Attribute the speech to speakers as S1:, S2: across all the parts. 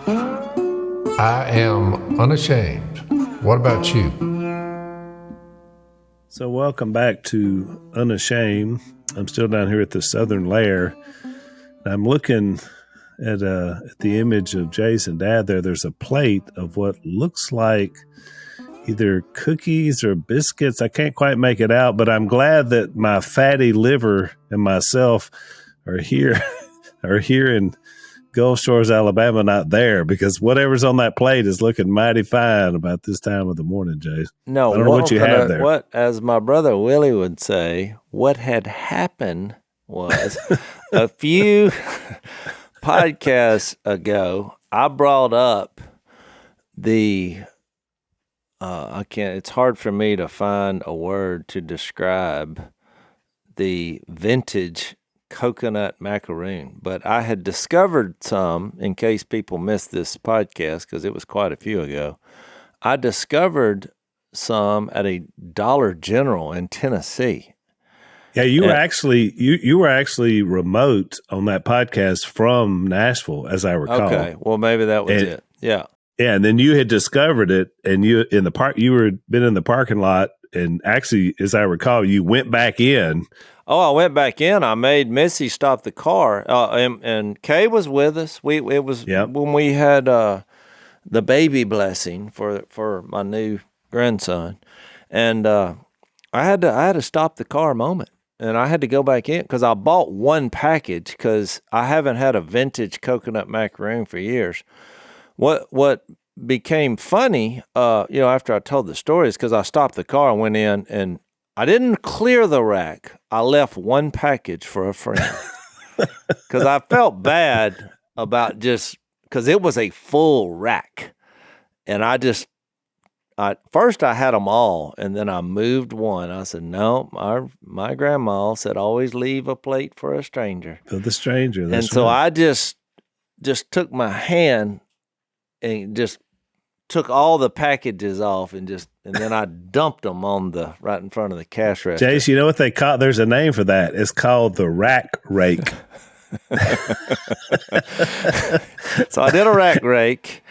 S1: I am unashamed. What about you?
S2: So welcome back to Unashamed. I'm still down here at the Southern Lair. I'm looking at the image of Jase and Dad there. There's a plate of what looks like either cookies or biscuits. I can't quite make it out, but I'm glad that my fatty liver and myself are here in Gulf Shores, Alabama, not there, because whatever's on that plate is looking mighty fine about this time of the morning, Jase.
S3: No,
S2: I don't know what you have there.
S3: What, as my brother Willie would say, what had happened was a few podcasts ago, I brought up it's hard for me to find a word to describe the vintage coconut macaroon, but I had discovered some, in case people missed this podcast, because it was quite a few ago. I discovered some at a Dollar General in Tennessee.
S2: Yeah, you were actually remote on that podcast from Nashville, as I recall.
S3: Okay, well maybe that was it. Yeah.
S2: Yeah, and then you had discovered it, and you in the park. You were been in the parking lot, and actually, as I recall, you went back in.
S3: Oh, I went back in. I made Missy stop the car, and Kay was with us. It was when we had the baby blessing for my new grandson, and I had to stop the car a moment, and I had to go back in because I bought one package because I haven't had a vintage coconut macaroon for years. What became funny, after I told the story is because I stopped the car and went in, and I didn't clear the rack. I left one package for a friend because I felt bad about because it was a full rack, and first I had them all, and then I moved one. I said, no, my grandma said always leave a plate for a stranger.
S2: For the stranger, that's
S3: and so
S2: right.
S3: I just took my hand and just took all the packages off and then I dumped them right in front of the cash register.
S2: Jase, you know what they call? There's a name for that. It's called the rack rake.
S3: So I did a rack rake,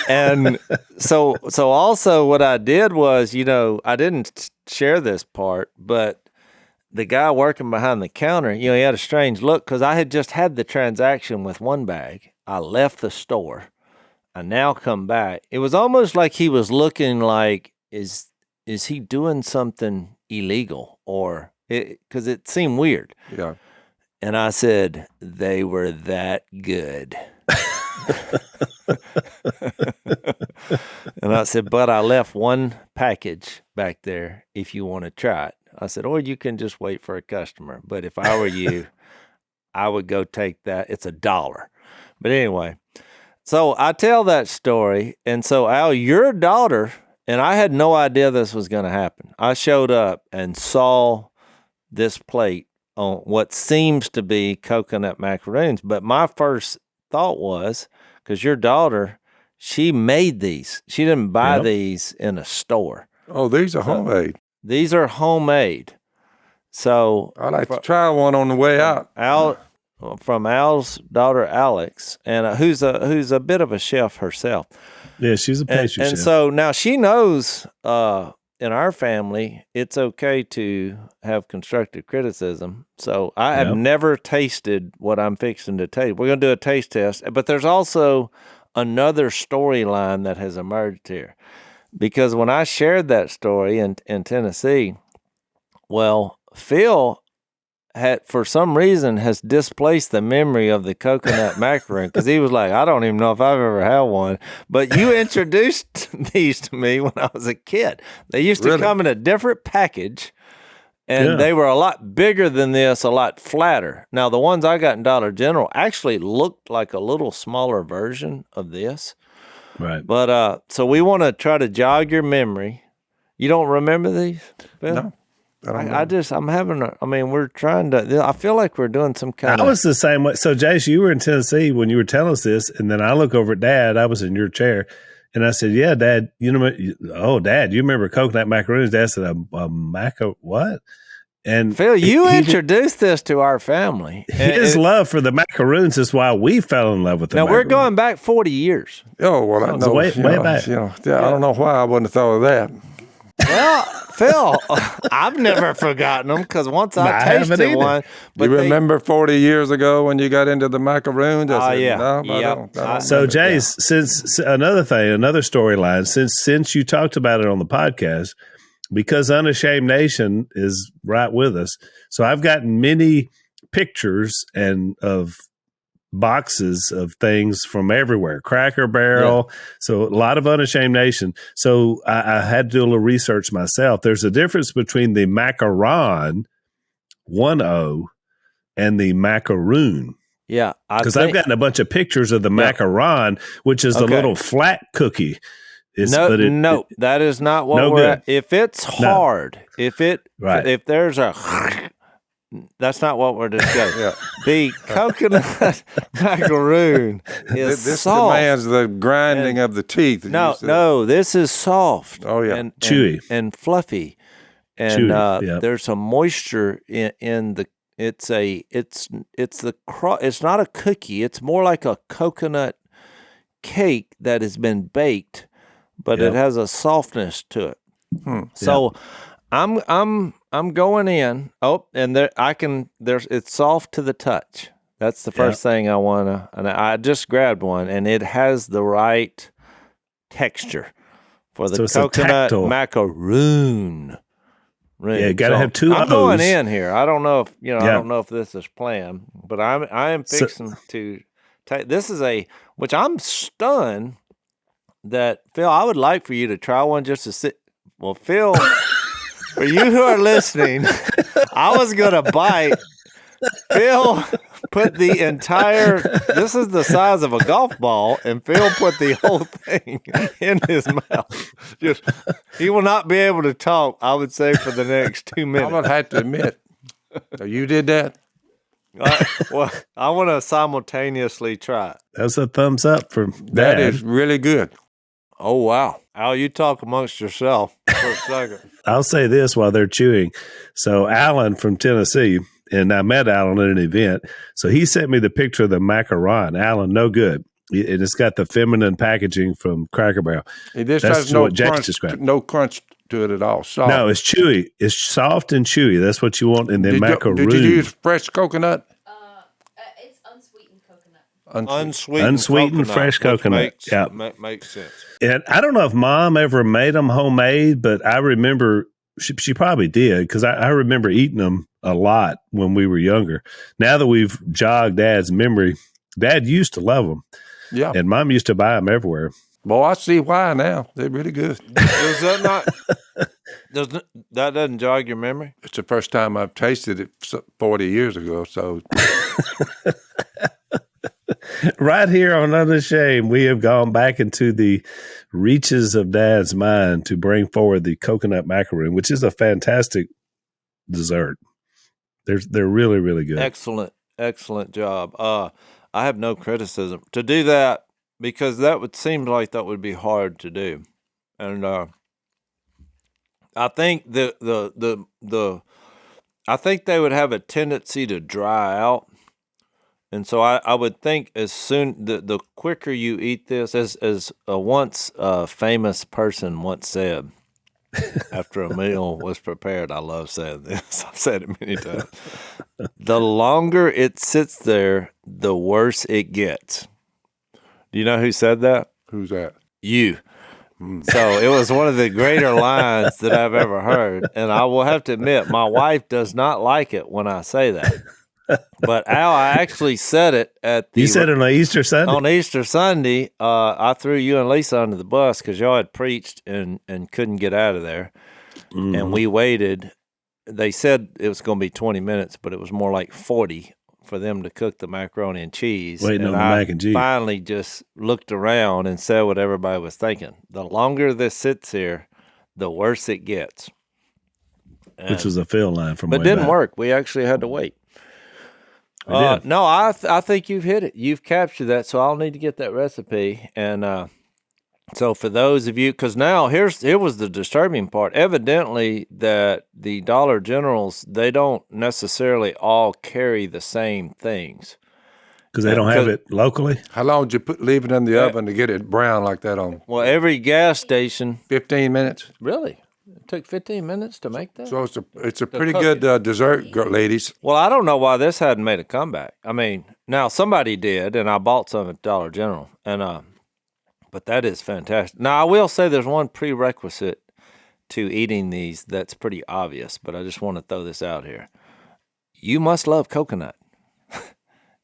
S3: and so also what I did was, I didn't share this part, but the guy working behind the counter, he had a strange look because I had just had the transaction with one bag. I left the store. I now come back. It was almost like he was looking like, is he doing something illegal? Or because it seemed weird.
S4: Yeah.
S3: And I said, they were that good. And I said, but I left one package back there if you want to try it. I said, or you can just wait for a customer. But if I were you, I would go take that. It's $1. But anyway. So I tell that story, and so Al, your daughter, and I had no idea this was going to happen. I showed up and saw this plate on what seems to be coconut macaroons, but my first thought was, because your daughter, she made these. She didn't buy these in a store.
S4: Oh, these are homemade.
S3: These are homemade. So
S4: I'd like to try one on the way out.
S3: From Al's daughter Alex, and who's a bit of a chef herself.
S2: Yeah, she's a pastry chef.
S3: And so now she knows in our family it's okay to have constructive criticism. So I have never tasted what I'm fixing to taste. We're going to do a taste test, but there's also another storyline that has emerged here, because when I shared that story in Tennessee, well, Phil for some reason has displaced the memory of the coconut macaroon, because he was like, I don't even know if I've ever had one. But you introduced these to me when I was a kid. They used to come in a different package, and they were a lot bigger than this, a lot flatter. Now, the ones I got in Dollar General actually looked like a little smaller version of this.
S2: Right.
S3: But so we want to try to jog your memory. You don't remember these, Phil?
S4: No.
S3: We're trying to, I feel like we're doing some kind of.
S2: I was the same way. So, Jase, you were in Tennessee when you were telling us this, and then I look over at Dad. I was in your chair, and I said, yeah, Dad, Dad, you remember coconut macaroons? Dad said, what? And
S3: Phil, you introduced this to our family.
S2: His love for the macaroons is why we fell in love with the
S3: Now, we're
S2: macaroon.
S3: going back 40 years.
S4: Oh, well, I know.
S2: way back.
S4: I don't know why I wouldn't have thought of that.
S3: Well, Phil, I've never forgotten them because once I
S2: haven't
S3: tasted
S2: either.
S3: one.
S4: You remember 40 years ago when you got into the macaroons?
S3: Yeah.
S4: No,
S3: Yep.
S4: I don't
S2: So,
S4: remember.
S2: Jace, since another storyline, since you talked about it on the podcast, because Unashamed Nation is right with us, so I've gotten many pictures and of boxes of things from everywhere, Cracker Barrel. Yeah. So a lot of Unashamed Nation. So I had to do a little research myself. There's a difference between the macaron 1.0 and the macaroon.
S3: Yeah,
S2: because I've gotten a bunch of pictures of the macaron, which is the little flat cookie.
S3: No, that is not what we're at. If it's hard, if there's a that's not what we're discussing. The coconut macaroon is
S4: this
S3: soft.
S4: demands the grinding of the teeth.
S3: No, this is soft.
S4: Oh yeah,
S3: and
S2: chewy
S3: and fluffy, and there's some moisture in the. It's not a cookie. It's more like a coconut cake that has been baked, but it has a softness to it. So. I'm going in. Oh, and it's soft to the touch. That's the first thing I want to, and I just grabbed one, and it has the right texture for the coconut macaroon.
S2: Yeah, you got to have two
S3: I'm
S2: O's.
S3: going in here. I don't know if, I don't know if this is planned, but I am fixing to take, this is which I'm stunned that, Phil, I would like for you to try one just to sit. Well, Phil, for you who are listening, I was going to bite. Phil put the entire, this is the size of a golf ball, and Phil put the whole thing in his mouth. He will not be able to talk, I would say, for the next 2 minutes.
S4: I would have to admit, you did that?
S3: Well, I want to simultaneously try it.
S2: That's a thumbs up for
S4: that. Is really good.
S3: Oh, wow. Al, you talk amongst yourself for a second.
S2: I'll say this while they're chewing. So Alan from Tennessee, and I met Alan at an event, so he sent me the picture of the macaron. Alan, no good. And it's got the feminine packaging from Cracker Barrel.
S4: This
S2: That's
S4: has no
S2: what Jace
S4: crunch,
S2: described.
S4: No crunch to it at all. Soft.
S2: No, it's chewy. It's soft and chewy. That's what you want in the macaroon.
S4: Did you use fresh coconut?
S5: It's unsweetened coconut.
S2: Unsweetened fresh coconut.
S3: Makes sense.
S2: And I don't know if Mom ever made them homemade, but I remember she probably did, because I remember eating them a lot when we were younger. Now that we've jogged Dad's memory, Dad used to love them.
S4: Yeah.
S2: And Mom used to buy them everywhere.
S4: Well, I see why now. They're really good.
S3: Does that not? That doesn't jog your memory?
S4: It's the first time I've tasted it 40 years ago. So,
S2: right here on Unashamed, we have gone back into the reaches of Dad's mind to bring forward the coconut macaroon, which is a fantastic dessert. They're really, really good.
S3: Excellent job. I have no criticism to do that, because that would seem like that would be hard to do, and I think I think they would have a tendency to dry out, and so I would think as soon the quicker you eat this, as a once famous person once said, after a meal was prepared. I love saying this. I've said it many times. The longer it sits there, the worse it gets. Do you know who said that?
S4: who's that?
S3: You. So it was one of the greater lines that I've ever heard. And I will have to admit, my wife does not like it when I say that. But Al, I actually said it at the...
S2: You said it on Easter Sunday?
S3: On Easter Sunday, I threw you and Lisa under the bus because y'all had preached and couldn't get out of there. Mm-hmm. And we waited. They said it was going to be 20 minutes, but it was more like 40 for them to cook the macaroni and cheese.
S2: Waiting on the mac and cheese.
S3: I finally just looked around and said what everybody was thinking. The longer this sits here, the worse it gets.
S2: Which was a Phil line from
S3: But
S2: way
S3: it didn't
S2: back.
S3: work. We actually had to wait. No, I think you've hit it. You've captured that, so I'll need to get that recipe. And So for those of you, because now here was the disturbing part. Evidently, that the Dollar Generals, they don't necessarily all carry the same things.
S2: Because they don't have it locally?
S1: How long did you leave it in the oven to get it brown like that on?
S3: Well, every gas station.
S1: 15 minutes.
S3: Really? It took 15 minutes to make that?
S1: So it's a pretty good dessert, ladies.
S3: Well, I don't know why this hadn't made a comeback. I mean, now somebody did, and I bought some at Dollar General, and but that is fantastic. Now, I will say there's one prerequisite to eating these that's pretty obvious, but I just want to throw this out here. You must love coconut.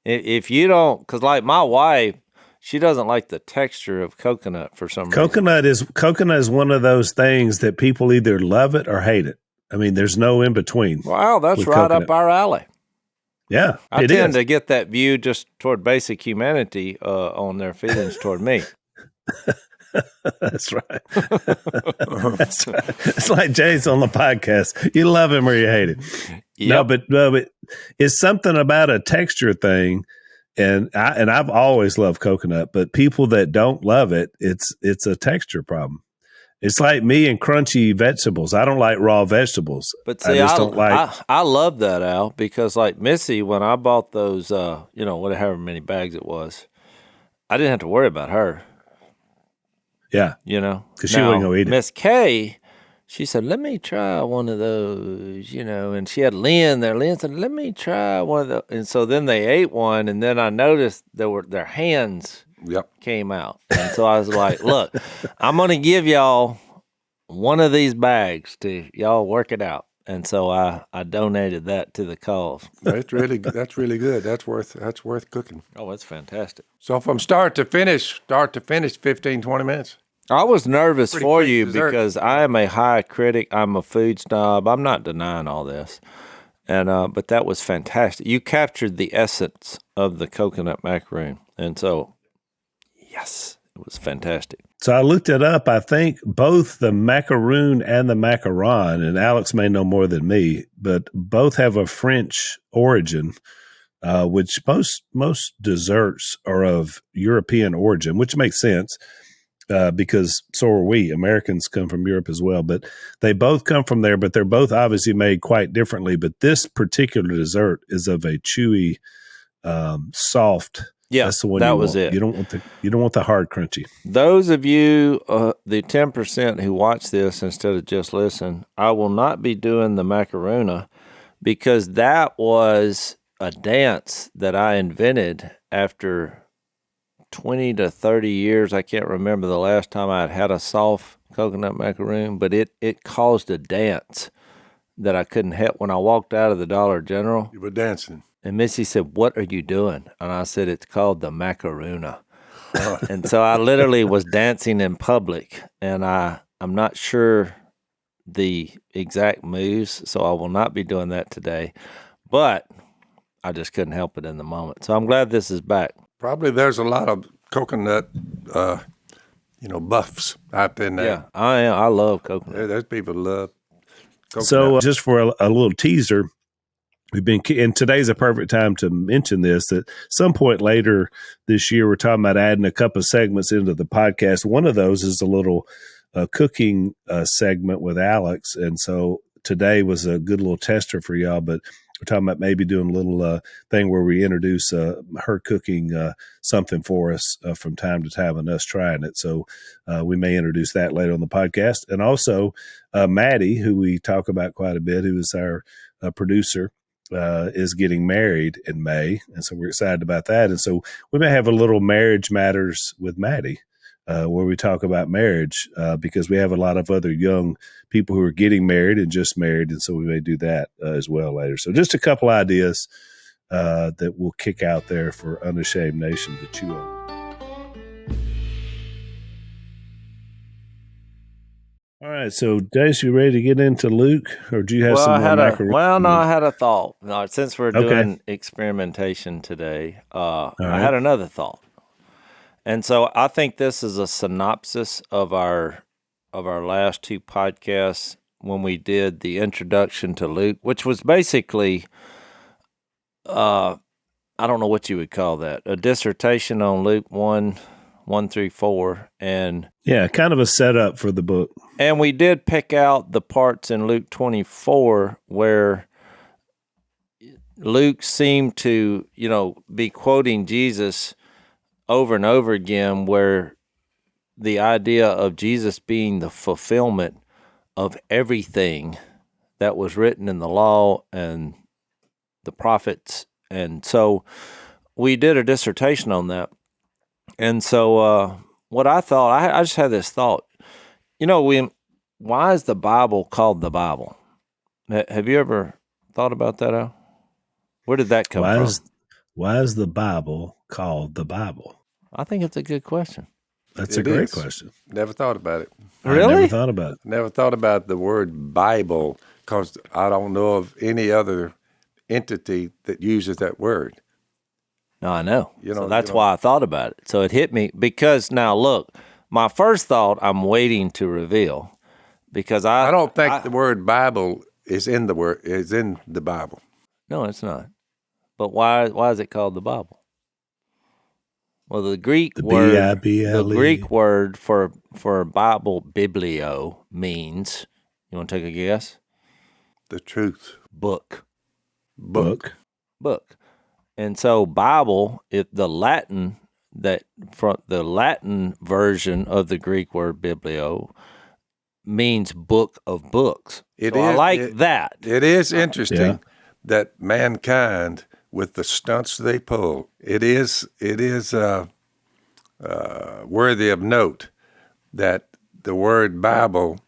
S3: If you don't, because like my wife, she doesn't like the texture of coconut for some reason.
S2: Coconut is one of those things that people either love it or hate it. I mean, there's no in between.
S3: Wow, that's right up our alley.
S2: Yeah,
S3: I tend to get that view just toward basic humanity on their feelings toward me.
S2: That's right. That's right. It's like Jay's on the podcast. You love him or you hate him. Yep. No, but it's something about a texture thing. And I've always loved coconut, but people that don't love it, it's a texture problem. It's like me and crunchy vegetables. I don't like raw vegetables.
S3: But see, I love that, Al, because like Missy, when I bought those, whatever many bags it was, I didn't have to worry about her.
S2: Yeah. Because she wasn't going to eat it.
S3: Miss Kay, she said, let me try one of those, and she had Lynn there. Lynn said, let me try one of those. And so then they ate one, and then I noticed their hands came out. And so I was like, look, I'm going to give y'all one of these bags to y'all work it out. And so I donated that to the cause.
S1: That's really good. That's worth cooking.
S3: Oh, it's fantastic.
S1: So from start to finish, 15, 20 minutes.
S3: I was nervous for you because I am a high critic. I'm a food snob. I'm not denying all this. And but that was fantastic. You captured the essence of the coconut macaroon. And so, yes, it was fantastic.
S2: So I looked it up. I think both the macaroon and the macaron, and Alex may know more than me, but both have a French origin, which most desserts are of European origin, which makes sense because so are we. Americans come from Europe as well, but they both come from there, but they're both obviously made quite differently. But this particular dessert is of a chewy, soft.
S3: Yeah,
S2: that's the one
S3: that
S2: you
S3: was
S2: want.
S3: it.
S2: You don't want the hard crunchy.
S3: Those of you, the 10% who watch this instead of just listen, I will not be doing the macarona because that was a dance that I invented after 20 to 30 years. I can't remember the last time I had a soft coconut macaroon, but it caused a dance that I couldn't help. When I walked out of the Dollar General,
S1: you were dancing.
S3: And Missy said, what are you doing? And I said, it's called the macarona. And so I literally was dancing in public, and I'm not sure the exact moves, so I will not be doing that today. But I just couldn't help it in the moment. So I'm glad this is back.
S1: Probably there's a lot of coconut, buffs out there now.
S3: Yeah, I love coconut.
S1: Yeah, there's people who love coconut.
S2: So just for a little teaser, and today's a perfect time to mention this, that some point later this year, we're talking about adding a couple of segments into the podcast. One of those is a little cooking segment with Alex. And so today was a good little tester for y'all, but we're talking about maybe doing a little thing where we introduce her cooking something for us from time to time and us trying it. So we may introduce that later on the podcast. And also Maddie, who we talk about quite a bit, who is our producer, is getting married in May. And so we're excited about that. And so we may have a little marriage matters with Maddie where we talk about marriage because we have a lot of other young people who are getting married and just married. And so we may do that as well later. So just a couple ideas that we'll kick out there for Unashamed Nation to chew on. All right, so Jace, you ready to get into Luke, or do you have some more macaroni?
S3: I had a thought. No, since we're doing experimentation today, I had another thought, and so I think this is a synopsis of our last two podcasts when we did the introduction to Luke, which was basically, I don't know what you would call that, a dissertation on Luke 1, 1 through 4. And
S2: yeah, kind of a setup for the book.
S3: And we did pick out the parts in Luke 24 where Luke seemed to, be quoting Jesus over and over again, where the idea of Jesus being the fulfillment of everything that was written in the law and the prophets. And so we did a dissertation on that. And so what I thought, I just had this thought, why is the Bible called the Bible? Have you ever thought about that, Al? Where did that come from?
S2: Why is the Bible called the Bible?
S3: I think it's a good question.
S2: That's a great question.
S1: Never thought about it.
S3: Really?
S2: I never thought about it.
S1: Never thought about the word Bible because I don't know of any other entity that uses that word.
S3: No, I know. So that's why I thought about it. So it hit me because now look, my first thought I'm waiting to reveal because
S1: I don't think the word Bible is in the Bible.
S3: No, it's not. But why is it called the Bible? Well, the Greek word for Bible, biblio, means, you want to take a guess?
S1: The truth.
S3: Book.
S2: Book.
S3: And so Bible, the Latin version of the Greek word biblio means book of books. I like that.
S1: It is interesting that mankind, with the stunts they pull, it is worthy of note that the word Bible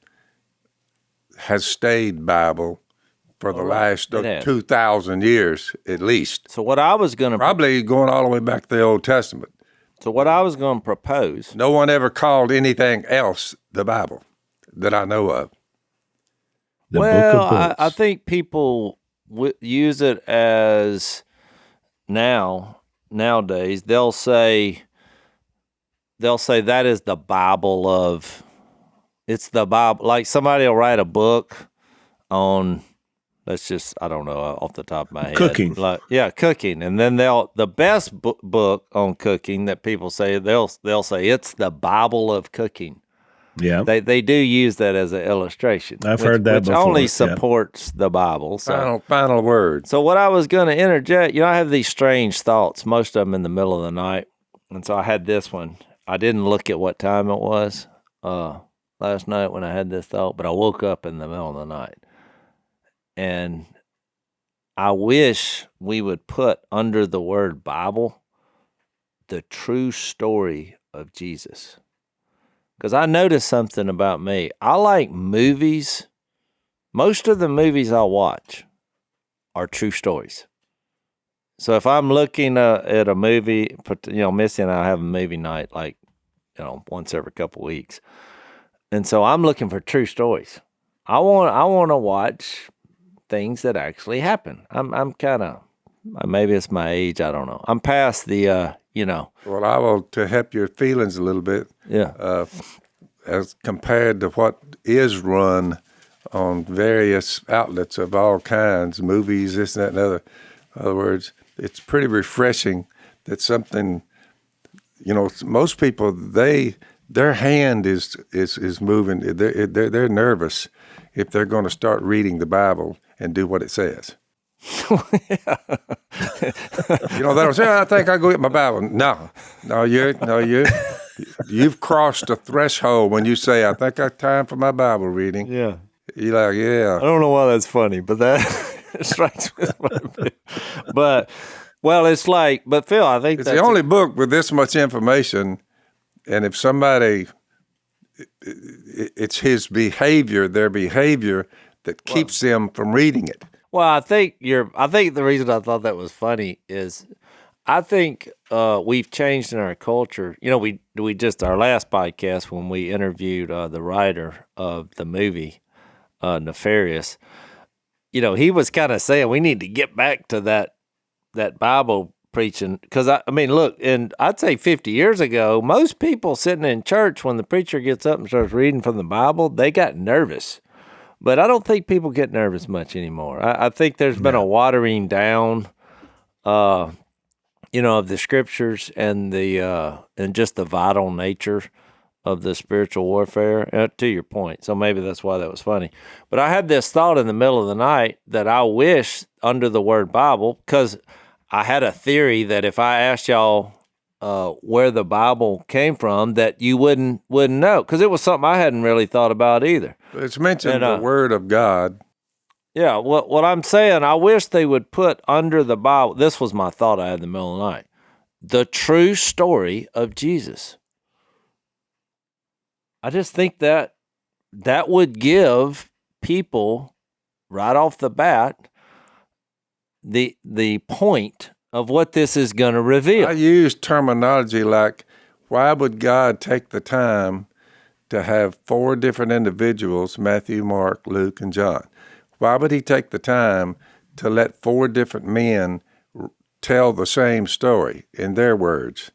S1: has stayed Bible for the last 2,000 years at least.
S3: So what I was going to...
S1: Probably going all the way back to the Old Testament.
S3: So what I was going to propose...
S1: No one ever called anything else the Bible that I know of.
S2: The book of books.
S3: I think people use it as nowadays they'll say that is the Bible of... It's the Bible. Like somebody will write a book on... Let's just, I don't know, off the top of my head.
S2: Cooking.
S3: Cooking. And then the best book on cooking that people say, they'll say it's the Bible of cooking.
S2: Yeah.
S3: They do use that as an illustration.
S2: I've heard that before.
S3: Which only supports the Bible. So.
S1: Final word.
S3: So what I was going to interject, I have these strange thoughts, most of them in the middle of the night. And so I had this one. I didn't look at what time it was last night when I had this thought, but I woke up in the middle of the night. And I wish we would put under the word Bible the true story of Jesus. Because I noticed something about me. I like movies. Most of the movies I watch are true stories. So if I'm looking at a movie, Missy and I have a movie night once every couple weeks. And so I'm looking for true stories. I want to watch things that actually happen. I'm kind of, maybe it's my age, I don't know. I'm past the,
S1: Well, I will, to help your feelings a little bit.
S3: Yeah.
S1: As compared to what is run on various outlets of all kinds, movies, this, that, and other. In other words, it's pretty refreshing that something, most people, their hand is moving. They're nervous if they're going to start reading the Bible and do what it says. They don't say, I think I'll go get my Bible. No, you've crossed a threshold when you say, I think it's time for my Bible reading.
S3: Yeah.
S1: You're like, yeah.
S3: I don't know why that's funny, but that strikes me as funny. But Phil, I think
S1: it's the only book with this much information, and if somebody, it's their behavior that keeps them from reading it.
S3: Well, I think the reason I thought that was funny is I think we've changed in our culture. We just, our last podcast when we interviewed the writer of the movie, Nefarious, he was kind of saying we need to get back to that Bible preaching. Because, look, and I'd say 50 years ago, most people sitting in church, when the preacher gets up and starts reading from the Bible, they got nervous. But I don't think people get nervous much anymore. I think there's been a watering down. of the scriptures and and just the vital nature of the spiritual warfare, to your point. So maybe that's why that was funny. But I had this thought in the middle of the night that I wish under the word Bible, because I had a theory that if I asked y'all where the Bible came from, that you wouldn't know, because it was something I hadn't really thought about either.
S1: It's mentioned the Word of God.
S3: Yeah, what I'm saying, I wish they would put under the Bible, this was my thought I had in the middle of the night, the true story of Jesus. I just think that would give people right off the bat the point of what this is going to reveal.
S1: I use terminology like, why would God take the time to have 4 different individuals, Matthew, Mark, Luke, and John? Why would he take the time to let 4 different men tell the same story in their words?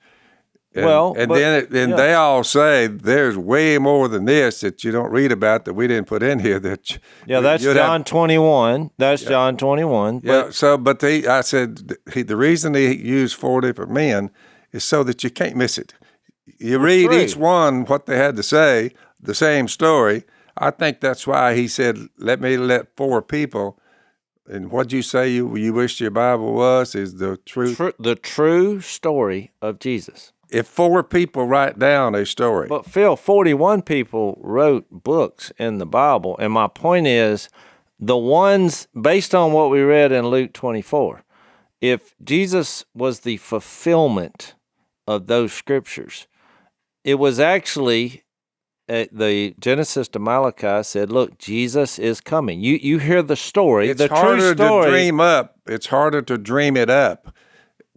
S1: And they all say there's way more than this that you don't read about that we didn't put in here. That's
S3: John 21. That's John 21.
S1: I said the reason he used 4 different men is so that you can't miss it. You read each one what they had to say, the same story. I think that's why he said, let 4 people. And what'd you say you wish your Bible was? Is the truth.
S3: The true story of Jesus.
S1: If 4 people write down a story.
S3: But Phil, 41 people wrote books in the Bible. And my point is, the ones, based on what we read in Luke 24, if Jesus was the fulfillment of those scriptures, it was actually, the Genesis to Malachi said, look, Jesus is coming. You hear the story,
S1: it's
S3: the true
S1: harder
S3: story.
S1: To dream up. It's harder to dream it up.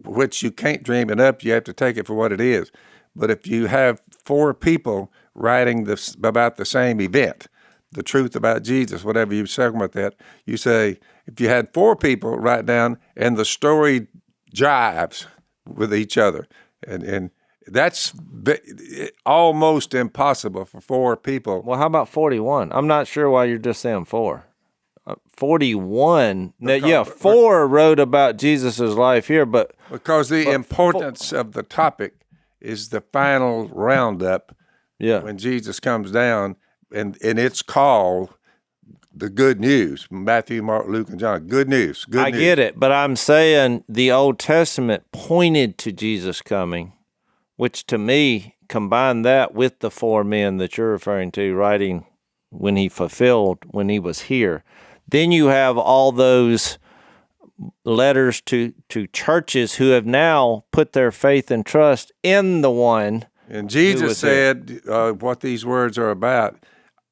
S1: Which you can't dream it up, you have to take it for what it is. But if you have 4 people writing about the same event, the truth about Jesus, whatever you say about that, you say, if you had 4 people write down and the story jives with each other, and that's almost impossible for 4 people.
S3: Well, how about 41? I'm not sure why you're just saying 4. 41. Now, 4 wrote about Jesus' life here, but
S1: because the importance of the topic is the final roundup.
S3: Yeah.
S1: When Jesus comes down, and it's called the good news. Matthew, Mark, Luke, and John. Good news. Good news.
S3: I get it, but I'm saying the Old Testament pointed to Jesus coming, which to me, combine that with the 4 men that you're referring to writing when he was here. Then you have all those letters to churches who have now put their faith and trust in the one.
S1: And Jesus said what these words are about.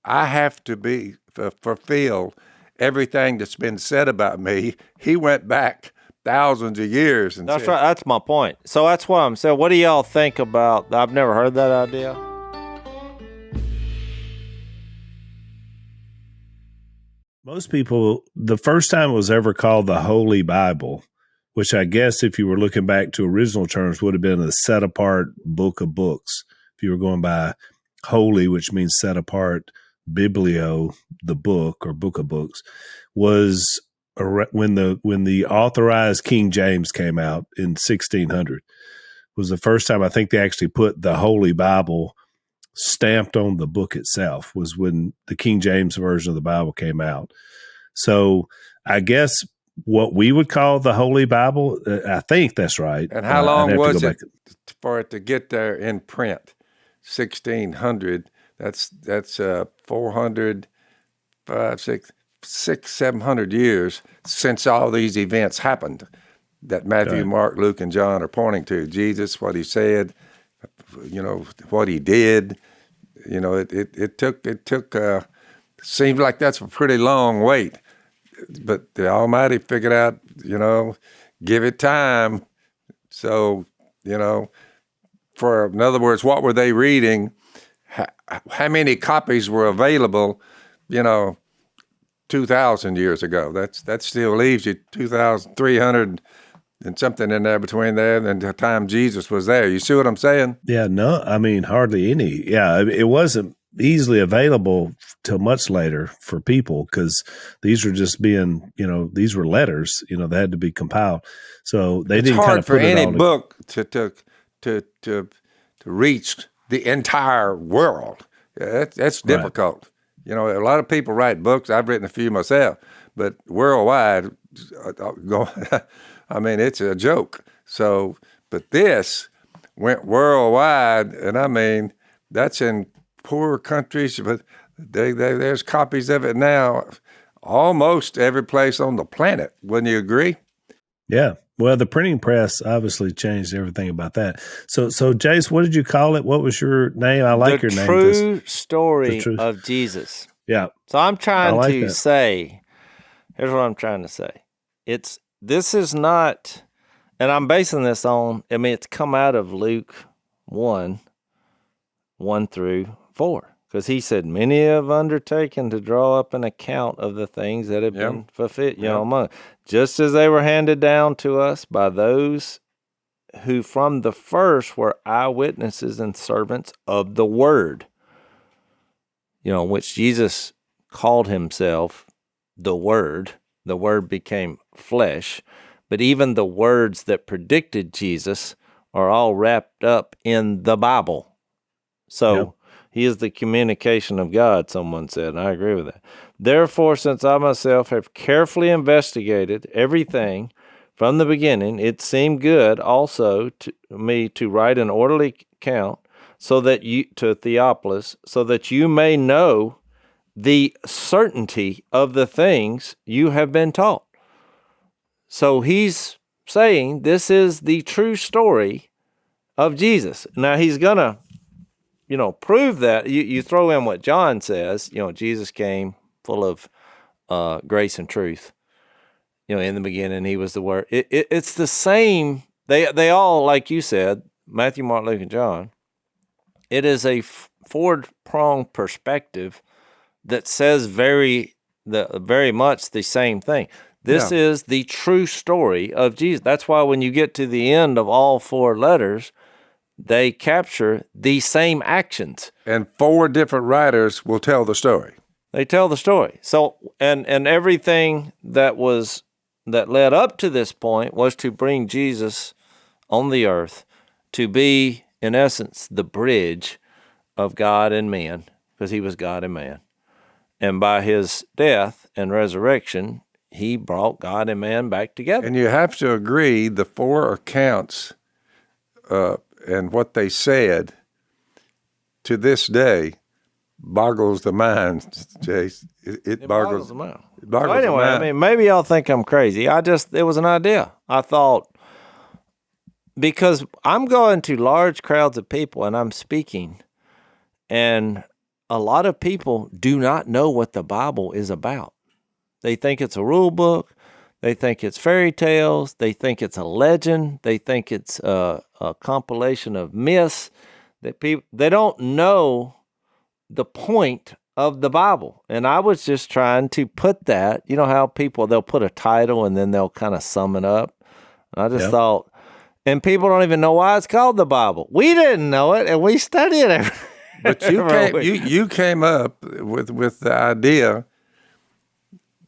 S1: I have to be fulfill everything that's been said about me. He went back thousands of years. And
S3: that's right. That's my point. So that's why I'm saying, what do y'all think about? I've never heard that idea.
S2: Most people, the first time it was ever called the Holy Bible, which I guess if you were looking back to original terms would have been a set-apart book of books. If you were going by holy, which means set apart, biblio, the book or book of books, was when the authorized King James came out in 1600. Was the first time I think they actually put the Holy Bible stamped on the book itself, was when the King James version of the Bible came out. So I guess what we would call the Holy Bible, I think that's right.
S1: And how long was it for it to get there in print? 1600. That's 400, 700 years since all these events happened that Matthew, Mark, Luke, and John are pointing to. Jesus, what he said, what he did. It took seemed like that's a pretty long wait, but the Almighty figured out, give it time. So, in other words, what were they reading? How many copies were available, 2,000 years ago? That still leaves you 2,300 and something in there between there and the time Jesus was there. You see what I'm saying?
S2: Yeah, no, I mean, hardly any. Yeah, it wasn't easily available till much later for people, because these are just being, these were letters, they had to be compiled. So they didn't kind of put it all.
S1: It's hard for any book to reach the entire world. That's difficult. Right. A lot of people write books. I've written a few myself, but worldwide, I mean, it's a joke. So, but this went worldwide, and I mean, that's in poor countries, but there's copies of it now almost every place on the planet. Wouldn't you agree?
S2: Yeah. Well, the printing press obviously changed everything about that. So Jase, what did you call it? What was your name? I like your name.
S3: True Story of Jesus.
S2: Yeah.
S3: So I'm trying to say, here's what I'm trying to say. This is not, and I'm basing this on, it's come out of Luke 1 through 4. Because he said, many have undertaken to draw up an account of the things that have been fulfilled, among, just as they were handed down to us by those who from the first were eyewitnesses and servants of the word, which Jesus called himself the Word. The Word became flesh, but even the words that predicted Jesus are all wrapped up in the Bible. So he is the communication of God, someone said, and I agree with that. Therefore, since I myself have carefully investigated everything from the beginning, it seemed good also to me to write an orderly account to Theophilus, so that you may know the certainty of the things you have been taught. So he's saying this is the true story of Jesus. Now he's going to, prove that. You throw in what John says, Jesus came full of grace and truth. In the beginning, he was the Word. It's the same. They all, like you said, Matthew, Mark, Luke, and John, it is a forward-pronged perspective that says very much the same thing. This is the true story of Jesus. That's why when you get to the end of all 4 letters, they capture the same actions.
S1: And 4 different writers will tell the story.
S3: They tell the story. So, and everything that led up to this point was to bring Jesus on the earth to be, in essence, the bridge of God and man, because he was God and man. And by his death and resurrection, he brought God and man back together.
S1: And you have to agree, the 4 accounts and what they said to this day boggles the mind, Jase. It boggles
S3: the mind.
S1: It boggles
S3: so anyway,
S1: the mind.
S3: Maybe y'all think I'm crazy. It was an idea. I thought, because I'm going to large crowds of people and I'm speaking, and a lot of people do not know what the Bible is about. They think it's a rule book. They think it's fairy tales. They think it's a legend. They think it's a compilation of myths. They don't know the point of the Bible. And I was just trying to put that, how people, they'll put a title and then they'll kind of sum it up. And I just thought, and people don't even know why it's called the Bible. We didn't know it, and we study it
S1: But you came up with the idea,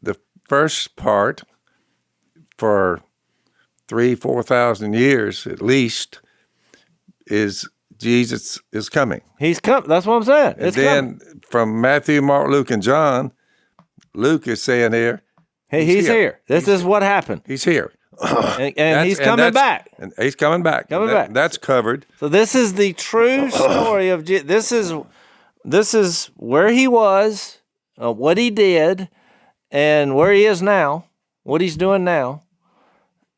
S1: the first part, for 3,000-4,000 years at least, is Jesus is coming.
S3: He's come. That's what I'm saying.
S1: And then from Matthew, Mark, Luke, and John, Luke is saying here,
S3: he's here. This is what happened.
S1: He's here.
S3: and he's coming back.
S1: And he's coming back.
S3: Back.
S1: That's covered.
S3: So this is the true story of Jesus. This is where he was, what he did, and where he is now, what he's doing now.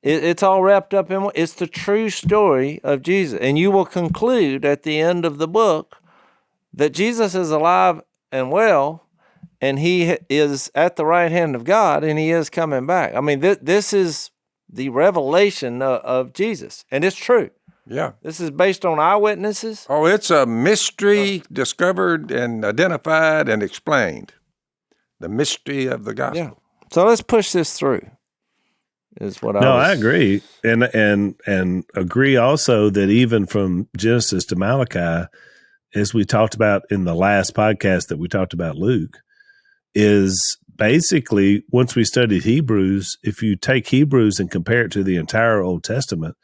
S3: It's all wrapped up in it's the true story of Jesus. And you will conclude at the end of the book that Jesus is alive and well, and he is at the right hand of God, and he is coming back. I mean, this is the revelation of Jesus, and it's true.
S1: Yeah.
S3: This is based on eyewitnesses.
S1: Oh, it's a mystery discovered and identified and explained. The mystery of the gospel.
S3: Yeah. So let's push this through.
S2: I agree, and agree also that even from Genesis to Malachi, as we talked about in the last podcast that we talked about Luke, is basically once we studied Hebrews, if you take Hebrews and compare it to the entire Old Testament,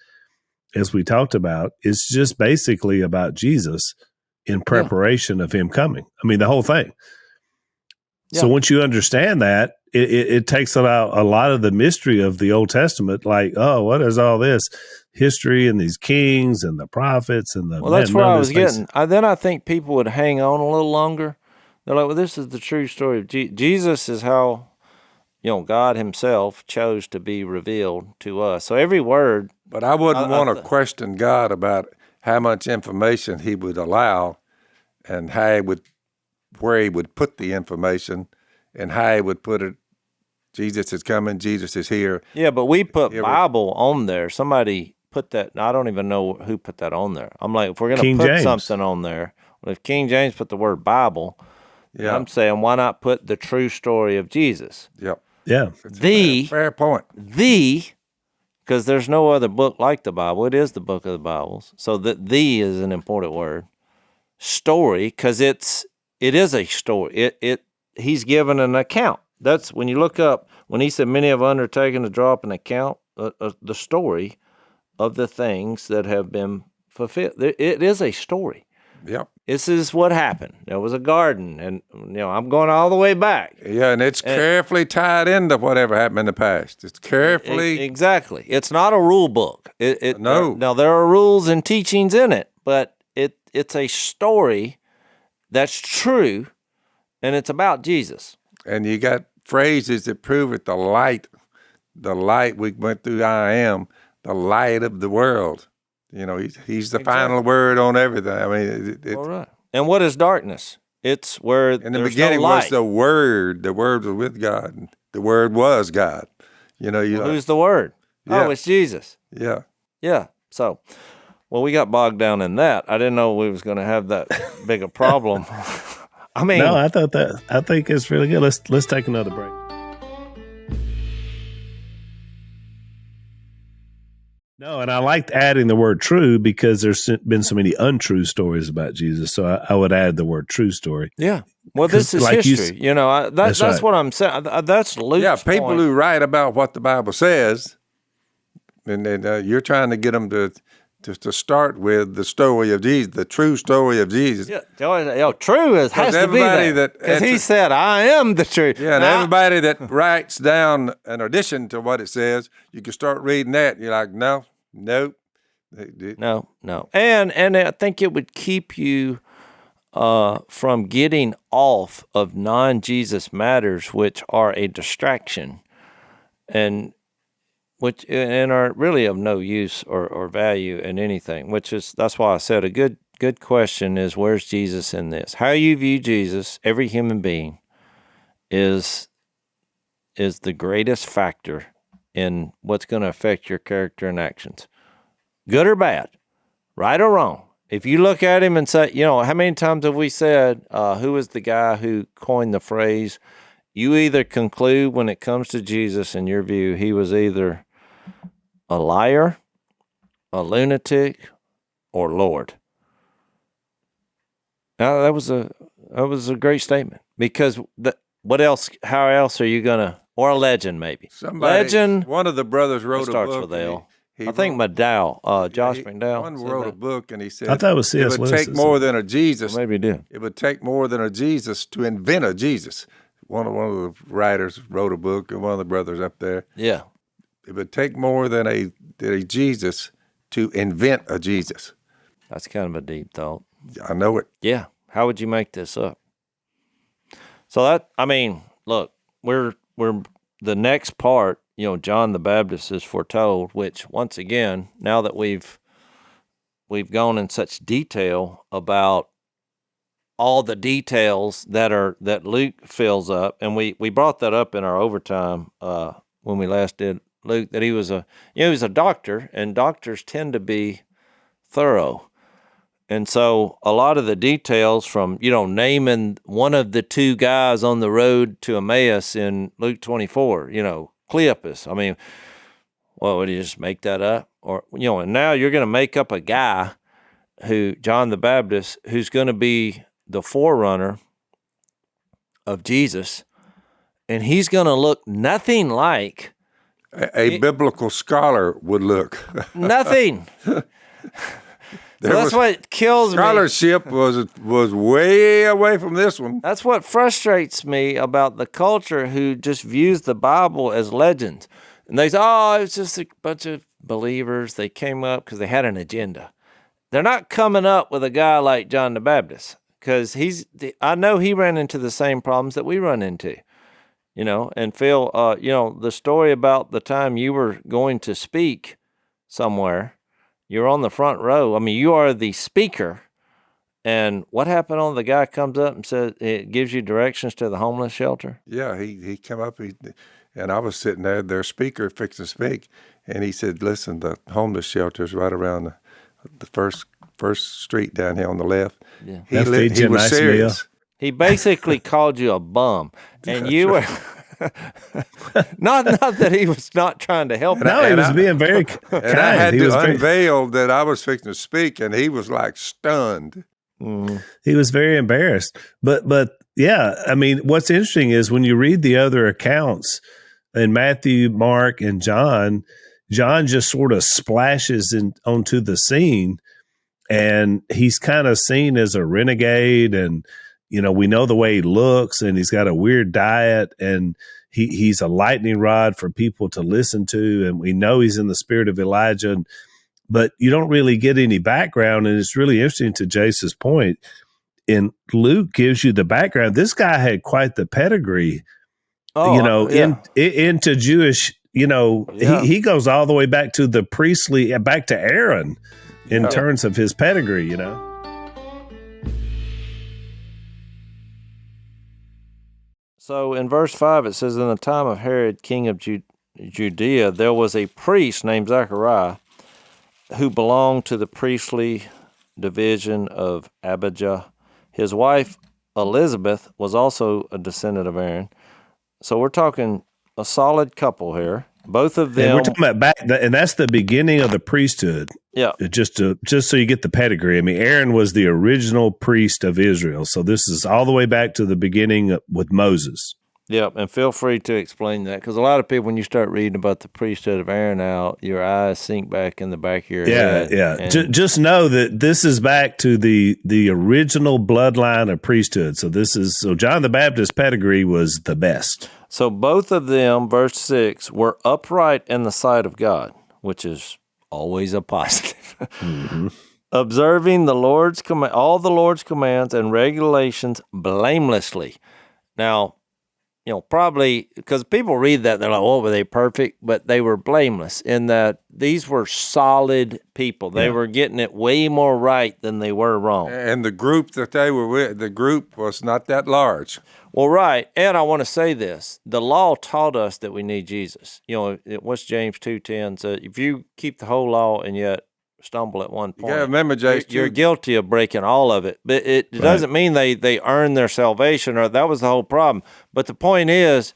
S2: as we talked about, it's just basically about Jesus in preparation of him coming. I mean, the whole thing. Yeah. So once you understand that, it takes out a lot of the mystery of the Old Testament, like, oh, what is all this history and these kings and the prophets and the...
S3: Well, that's where I was getting. Then I think people would hang on a little longer. They're like, well, this is the true story of Jesus is how, God himself chose to be revealed to us. So every word...
S1: But I wouldn't want to question God about how much information he would allow and where he would put the information and how he would put it. Jesus is coming, Jesus is here.
S3: Yeah, but we put Bible on there. Somebody put that. I don't even know who put that on there. I'm like, if we're going to put something on there, well, if King James put the word Bible, I'm saying why not put the true story of Jesus?
S1: Yep.
S2: Yeah.
S1: Fair point.
S3: Because there's no other book like the Bible. It is the book of the Bibles. So the is an important word. Story, because it is a story. He's given an account. That's when you look up, when he said many have undertaken to draw up an account, the story of the things that have been fulfilled. It is a story.
S1: Yep.
S3: This is what happened. There was a garden, and I'm going all the way back.
S1: Yeah, and it's carefully tied into whatever happened in the past. It's carefully...
S3: Exactly. It's not a rule book.
S1: No.
S3: Now, there are rules and teachings in it, but it's a story that's true, and it's about Jesus. And
S1: you got phrases that prove it. The light we went through, I am, the light of the world. He's the final word on everything. I mean,
S3: all right. And what is darkness? It's where
S1: in the beginning was the Word. The Word was with God. And the Word was God.
S3: Who's the Word?
S1: Yeah.
S3: Oh, it's Jesus.
S1: Yeah.
S3: Yeah. So, we got bogged down in that. I didn't know we was going to have that big a problem. I mean,
S2: no, I think it's really good. Let's take another break. No, and I liked adding the word true because there's been so many untrue stories about Jesus. So I would add the word true story.
S3: Yeah. Well, this is like history. That's right. What I'm saying. That's Luke's
S1: Yeah, people
S3: point.
S1: who write about what the Bible says, and you're trying to get them to start with the story of Jesus, the true story of Jesus.
S3: Yeah, true has to be there. Because he said, I am the truth.
S1: Yeah, and everybody that writes down an addition to what it says, you can start reading that. You're like, no.
S3: No. And I think it would keep you from getting off of non-Jesus matters, which are a distraction and are really of no use or value in anything, that's why I said a good question is, where's Jesus in this? How you view Jesus, every human being, is the greatest factor in what's going to affect your character and actions. Good or bad, right or wrong. If you look at him and say, how many times have we said, who is the guy who coined the phrase, you either conclude when it comes to Jesus, in your view, he was either a liar, a lunatic, or Lord. Now that was a great statement, because what else? How else are you gonna? Or a legend, maybe. Legend.
S1: One of the brothers wrote a book.
S3: Starts with L. I think McDowell, Josh McDowell.
S1: One wrote a book, and he said,
S2: I thought it was C.S.
S1: It would take more than a Jesus.
S3: Maybe he did.
S1: It would take more than a Jesus to invent a Jesus. One of the writers wrote a book, and one of the brothers up there.
S3: Yeah.
S1: It would take more than a Jesus to invent a Jesus.
S3: That's kind of a deep thought.
S1: I know it.
S3: Yeah. How would you make this up? So look, we're the next part, John the Baptist is foretold, which once again, now that we've gone in such detail about all the details that Luke fills up, and we brought that up in our overtime when we last did Luke, that he was a doctor, and doctors tend to be thorough. And so a lot of the details from, naming one of the two guys on the road to Emmaus in Luke 24, Cleopas. Would you just make that up? Or, and now you're going to make up a guy John the Baptist, who's going to be the forerunner of Jesus, and he's going to look nothing like
S1: a biblical scholar would look.
S3: Nothing. So that's what kills me.
S1: Scholarship was way away from this one.
S3: That's what frustrates me about the culture who just views the Bible as legends. And they say, oh, it's just a bunch of believers. They came up because they had an agenda. They're not coming up with a guy like John the Baptist, because I know he ran into the same problems that we run into. And Phil, the story about the time you were going to speak somewhere, you're on the front row. I mean, you are the speaker. And what happened the guy comes up and says, it gives you directions to the homeless shelter?
S1: Yeah, he came up, and I was sitting there, their speaker fixing to speak, and he said, listen, the homeless shelter is right around the first street down here on the left.
S3: Yeah.
S1: He was serious.
S3: He basically called you a bum, and you were not that he was not trying to help.
S2: No, he was being very kind.
S1: And I had to unveil that I was fixing to speak, and he was like stunned.
S2: Mm. He was very embarrassed. But yeah, I mean, what's interesting is when you read the other accounts in Matthew, Mark, and John just sort of splashes onto the scene, and he's kind of seen as a renegade, and we know the way he looks, and he's got a weird diet, and he's a lightning rod for people to listen to, and we know he's in the spirit of Elijah, but you don't really get any background, and it's really interesting to Jase's point. And Luke gives you the background. This guy had quite the pedigree, into Jewish. He goes all the way back to the priestly, back to Aaron, in terms of his pedigree.
S3: So in verse 5, it says, in the time of Herod, king of Judea, there was a priest named Zechariah who belonged to the priestly division of Abijah. His wife, Elizabeth, was also a descendant of Aaron. So we're talking a solid couple here. Both of them.
S2: And we're talking about and that's the beginning of the priesthood.
S3: Yeah.
S2: Just so you get the pedigree. I mean, Aaron was the original priest of Israel. So this is all the way back to the beginning with Moses.
S3: Yeah, and feel free to explain that, because a lot of people, when you start reading about the priesthood of Aaron out, your eyes sink back in the back of your head.
S2: Yeah. Just know that this is back to the original bloodline of priesthood. So John the Baptist's pedigree was the best.
S3: So both of them, verse 6, were upright in the sight of God, which is always a positive. Mm-hmm. Observing all the Lord's commands and regulations blamelessly. Now, probably because people read that, they're like, oh, were they perfect? But they were blameless in that these were solid people. They were getting it way more right than they were wrong.
S1: And the group that they were with, the group was not that large.
S3: Well, right. And I want to say this. The law taught us that we need Jesus. What's James 2:10? So if you keep the whole law and yet stumble at one point,
S1: remember, James,
S3: you're guilty of breaking all of it. But it doesn't mean they earn their salvation, or that was the whole problem. But the point is,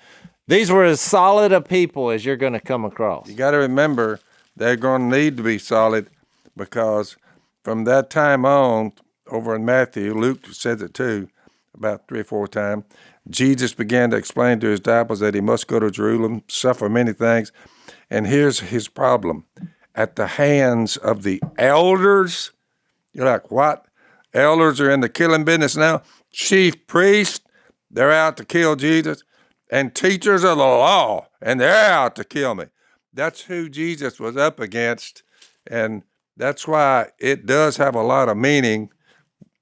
S3: these were as solid a people as you're going to come across.
S1: You got to remember, they're going to need to be solid, because from that time on, over in Matthew, Luke says it too, about 3 or 4 times, Jesus began to explain to his disciples that he must go to Jerusalem, suffer many things. And here's his problem. At the hands of the elders. You're like, what? Elders are in the killing business now? Chief priests, they're out to kill Jesus. And teachers of the law, and they're out to kill me. That's who Jesus was up against. And that's why it does have a lot of meaning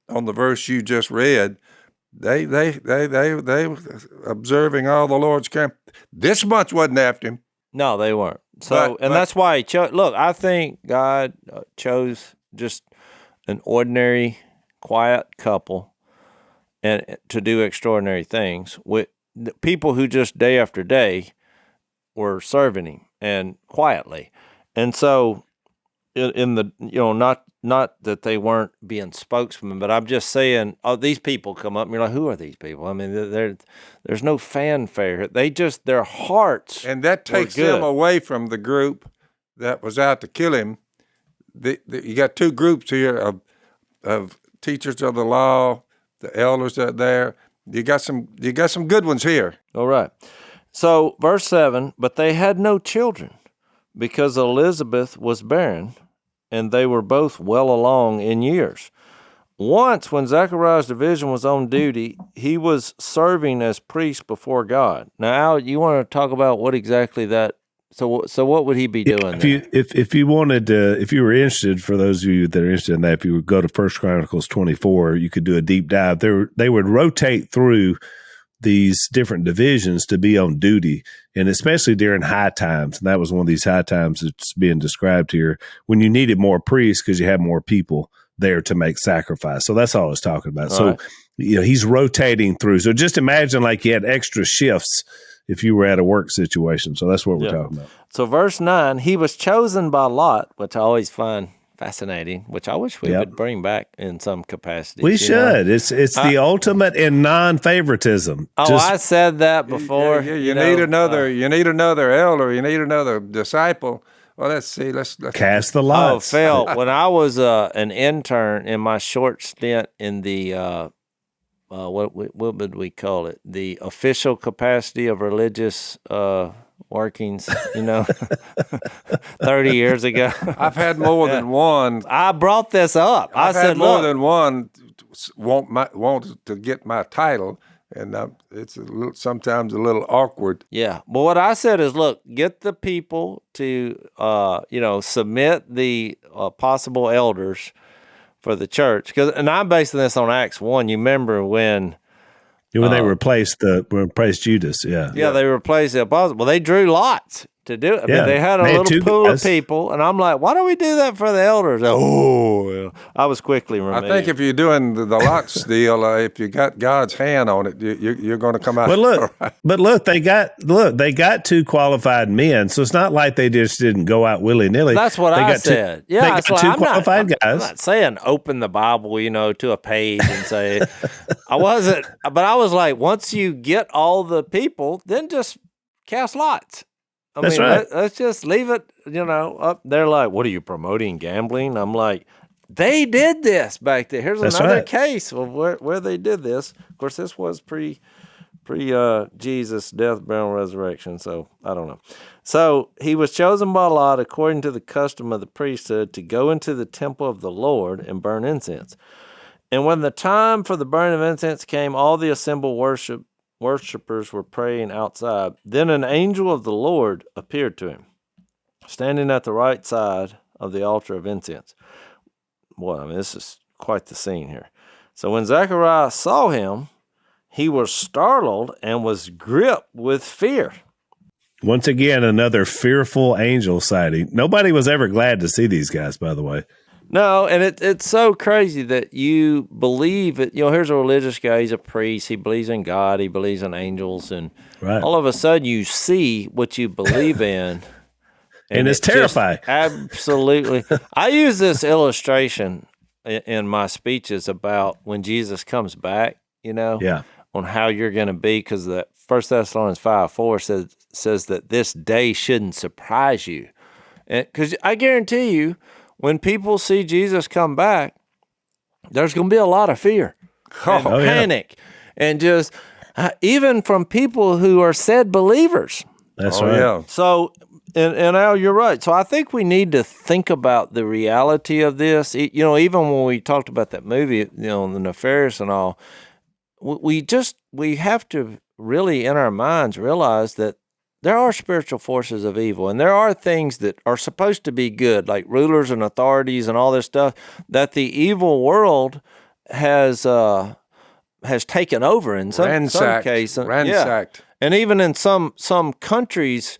S1: on the verse you just read. They observing all the Lord's commandments. This much wasn't after him.
S3: No, they weren't. So, that's why he chose. Look, I think God chose just an ordinary, quiet couple, and to do extraordinary things with people who just day after day were serving him and quietly. And so, in the not that they weren't being spokesmen, but I'm just saying, these people come up and you're like, who are these people? I mean, there's no fanfare. Their hearts.
S1: And that takes them away from the group that was out to kill him. You got 2 groups here of teachers of the law, the elders that are there. You got some good ones here.
S3: All right. So verse 7, but they had no children because Elizabeth was barren, and they were both well along in years. Once, when Zechariah's division was on duty, he was serving as priest before God. Now, Al, you want to talk about what exactly that? So what would he be doing?
S2: If you wanted to, if you were interested, for those of you that are interested in that, if you would go to 1 Chronicles 24, you could do a deep dive. They would rotate through these different divisions to be on duty, and especially during high times. And that was one of these high times that's being described here, when you needed more priests because you had more people there to make sacrifice. So that's all I was talking about. So, he's rotating through. So just imagine like you had extra shifts if you were at a work situation. So that's what we're talking about.
S3: So verse 9, he was chosen by Lot, which I always find fascinating, which I wish we would bring back in some capacity.
S2: We should. It's the ultimate in non-favoritism.
S3: I said that before.
S1: You need another elder. You need another disciple. Well, let's see. Let's
S2: cast the lots.
S3: Oh, Phil, when I was an intern in my short stint in the what would we call it? The official capacity of religious workings, 30 years ago.
S1: I've had more than one.
S3: I brought this up. I said,
S1: more than one want to get my title, and it's sometimes a little awkward.
S3: Yeah. But what I said is, look, get the people to, submit the possible elders for the church. And I'm basing this on Acts 1. You remember when
S2: they replaced Judas,
S3: Yeah, they replaced the apostles. Well, they drew lots to do it. I mean, they had a little pool of people, and I'm like, why don't we do that for the elders? I was quickly removed.
S1: I think if you're doing the lots deal, if you got God's hand on it, you're going to come out.
S2: But look, they got two qualified men, so it's not like they just didn't go out willy-nilly.
S3: That's what I said.
S2: They got two qualified guys.
S3: I'm not saying open the Bible, to a page and say, I wasn't, but I was like, once you get all the people, then just cast lots.
S2: That's right.
S3: Let's just leave it, up. They're like, what are you promoting, gambling? I'm like, they did this back there. Here's another case of where they did this. Of course, this was pre Jesus death, burial, resurrection. So I don't know. So he was chosen by Lot according to the custom of the priesthood to go into the temple of the Lord and burn incense. And when the time for the burning of incense came, all the assembled worshippers were praying outside. Then an angel of the Lord appeared to him, standing at the right side of the altar of incense. Boy, this is quite the scene here. So when Zechariah saw him, he was startled and was gripped with fear.
S2: Once again, another fearful angel sighting. Nobody was ever glad to see these guys, by the way.
S3: No, and it's so crazy that you believe it. Here's a religious guy. He's a priest. He believes in God. He believes in angels. And all of a sudden you see what you believe in.
S2: And it's terrifying.
S3: Absolutely. I use this illustration in my speeches about when Jesus comes back, on how you're going to be, because the 1 Thessalonians 5:4 says that this day shouldn't surprise you. Because I guarantee you, when people see Jesus come back, there's going to be a lot of fear and panic, and just even from people who are said believers.
S2: That's right. Yeah.
S3: So, and Al, you're right. So I think we need to think about the reality of this. Even when we talked about that movie, the Nefarious and all, we have to really in our minds realize that there are spiritual forces of evil, and there are things that are supposed to be good, like rulers and authorities and all this stuff, that the evil world has taken over in some cases.
S1: Ransacked.
S3: Yeah. And even in some countries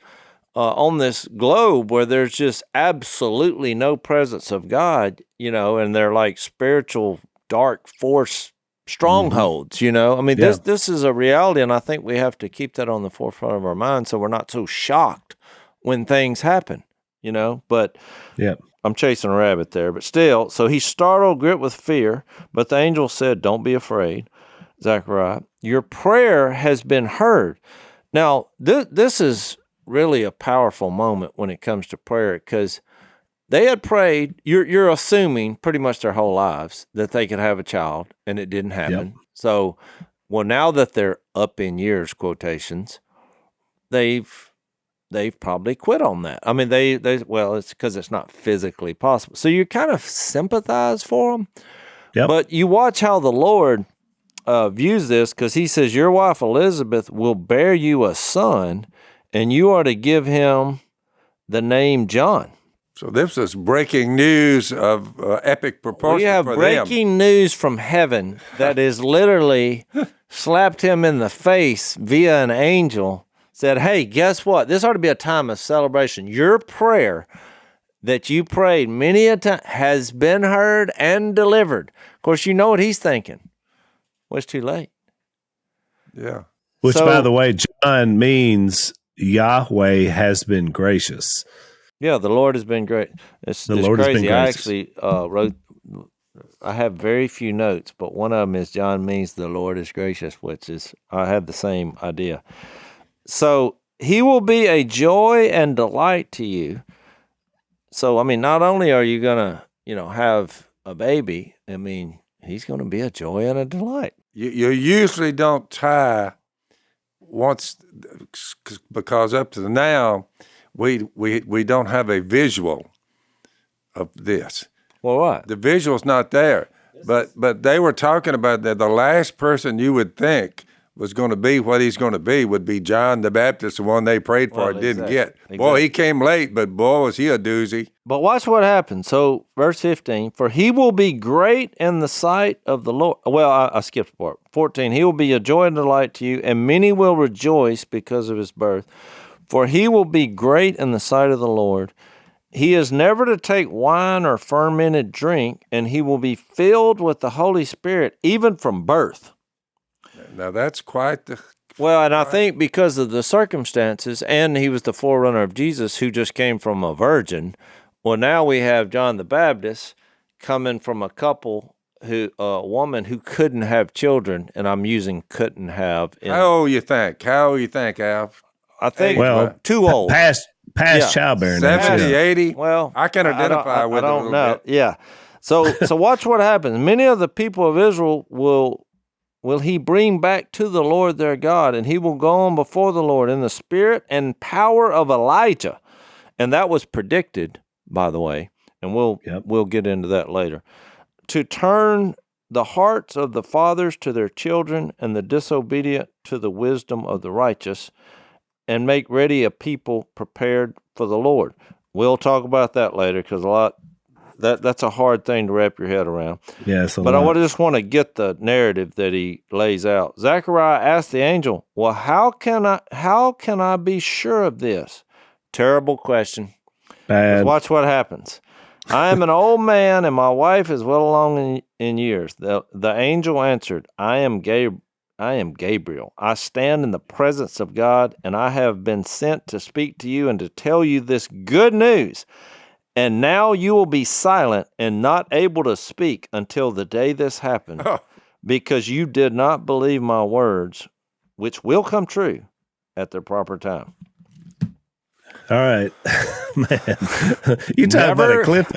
S3: on this globe where there's just absolutely no presence of God, and they're like spiritual dark force strongholds, this is a reality, and I think we have to keep that on the forefront of our mind so we're not so shocked when things happen, but I'm chasing a rabbit there, but still, so he's startled, gripped with fear, but the angel said, don't be afraid, Zechariah, your prayer has been heard. Now, this is really a powerful moment when it comes to prayer, because They had prayed. You're assuming pretty much their whole lives that they could have a child, and it didn't happen.
S2: Yep.
S3: So, well, now that they're up in years, quotations, they've probably quit on that. I mean, well, it's because it's not physically possible. So you kind of sympathize for them.
S2: Yep.
S3: But you watch how the Lord views this, because he says, your wife Elizabeth will bear you a son, and you are to give him the name John.
S1: So this is breaking news of epic proportion
S3: We have
S1: for
S3: breaking news from heaven that is literally slapped him in the face via an angel, said, hey, guess what? This ought to be a time of celebration. Your prayer that you prayed many a time has been heard and delivered. Of course, you know what he's thinking. Well, it's too late.
S1: Yeah.
S2: Which,
S3: So-
S2: by the way, John means Yahweh has been gracious.
S3: Yeah, the Lord has been great. It's
S2: Lord has been
S3: crazy. I
S2: gracious.
S3: actually wrote, I have very few notes, but one of them is John means the Lord is gracious, which is, I had the same idea. So he will be a joy and delight to you. So, I mean, not only are you going to, have a baby, I mean, he's going to be a joy and a delight.
S1: You usually don't tie once, because up to now, we don't have a visual of this.
S3: Well, what?
S1: The visual's not there. But they were talking about that the last person you would think was going to be what he's going to be would be John the Baptist, the one they prayed for and didn't get. Boy, he came late, but boy, was he a doozy.
S3: But watch what happens. So, verse 15, for he will be great in the sight of the Lord. Well, I skipped part. 14, he will be a joy and delight to you, and many will rejoice because of his birth. For he will be great in the sight of the Lord. He is never to take wine or fermented drink, and he will be filled with the Holy Spirit, even from birth.
S1: Now, that's quite the...
S3: Well, and I think because of the circumstances, and he was the forerunner of Jesus who just came from a virgin. Well, now we have John the Baptist coming from a woman who couldn't have children, and I'm using couldn't have.
S1: How old you think? Alf?
S3: I think
S2: too
S3: old.
S2: Past childbearing.
S1: 70, 80?
S3: Well,
S1: I can identify with it a little bit.
S3: Yeah. So watch what happens. Many of the people of Israel will he bring back to the Lord their God, and he will go on before the Lord in the spirit and power of Elijah. And that was predicted, by the way, and we'll get into that later. To turn the hearts of the fathers to their children and the disobedient to the wisdom of the righteous, and make ready a people prepared for the Lord. We'll talk about that later, because that's a hard thing to wrap your head around.
S2: Yes,
S3: but I just want to get the narrative that he lays out. Zechariah asked the angel, "Well, how can I be sure of this?" Terrible question.
S2: Bad.
S3: Watch what happens. I am an old man, and my wife is well along in years. The angel answered, I am Gabriel. I stand in the presence of God, and I have been sent to speak to you and to tell you this good news. And now you will be silent and not able to speak until the day this happened, because you did not believe my words, which will come true at the proper time.
S2: All right, man. You talk about a clip.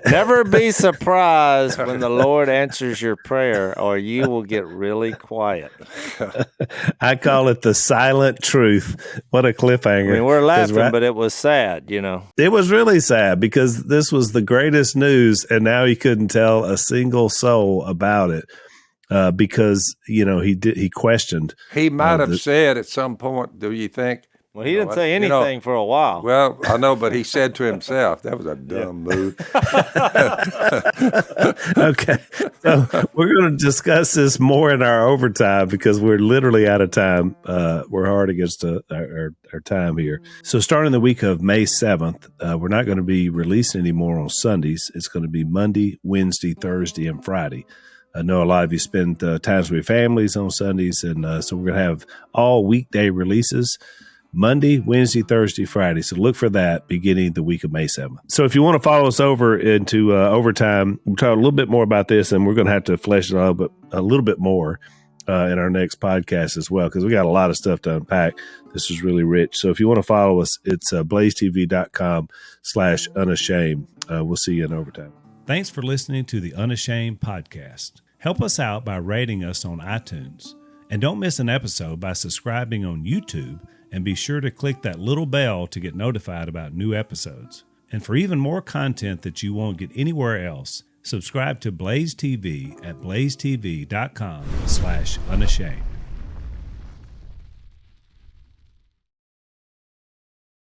S3: Never be surprised when the Lord answers your prayer, or you will get really quiet.
S2: I call it the silent truth. What a cliffhanger.
S3: I mean, we're laughing, but it was sad,
S2: It was really sad, because this was the greatest news, and now he couldn't tell a single soul about it. Because, he questioned.
S1: He might have said at some point, do you think?
S3: Well, he didn't say anything for a while.
S1: Well, I know, but he said to himself, that was a dumb move.
S2: Okay. So we're going to discuss this more in our overtime, because we're literally out of time. We're hard against our time here. So starting the week of May 7th, we're not going to be releasing anymore on Sundays. It's going to be Monday, Wednesday, Thursday, and Friday. I know a lot of you spend times with your families on Sundays, and so we're going to have all weekday releases. Monday, Wednesday, Thursday, Friday. So look for that beginning the week of May 7th. So if you want to follow us over into overtime, we'll talk a little bit more about this, and we're going to have to flesh it out a little bit more. in our next podcast as well, because we got a lot of stuff to unpack. This was really rich. So if you want to follow us, it's blazetv.com/unashamed. We'll see you in overtime. Thanks for listening to the Unashamed podcast. Help us out by rating us on iTunes. And don't miss an episode by subscribing on YouTube, and be sure to click that little bell to get notified about new episodes. And for even more content that you won't get anywhere else, subscribe to Blaze TV at blazetv.com/unashamed.